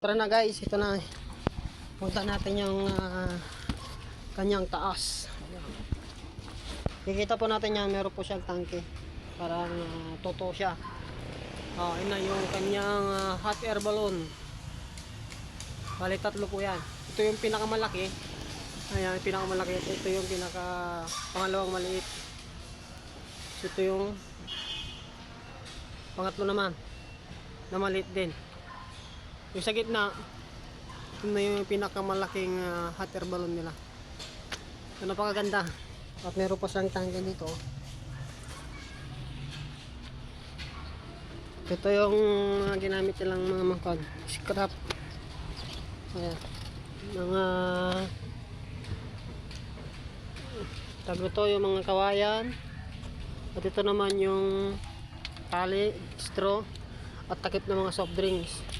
Tara na guys, ito na. Punta natin yung kanyang taas. Kikita po natin yan, meron po siyang tangke. Parang totoo siya. Yun na yung kanyang hot air balloon. Bali tatlo po yan. Ito yung pinakamalaki. Ayan, yung pinakamalaki. Ito yung pangalawang maliit. Ito yung pangatlo naman na maliit din. Yung sa gitna, yun na yung pinakamalaking hot air balloon nila. Ito, napakaganda. At meron pa siyang tangke dito. Ito yung ginamit nilang mga mangkag. Scrap. Ayan. Mga tagluto yung mga kawayan. At ito naman yung tali, straw, at takip ng mga soft drinks.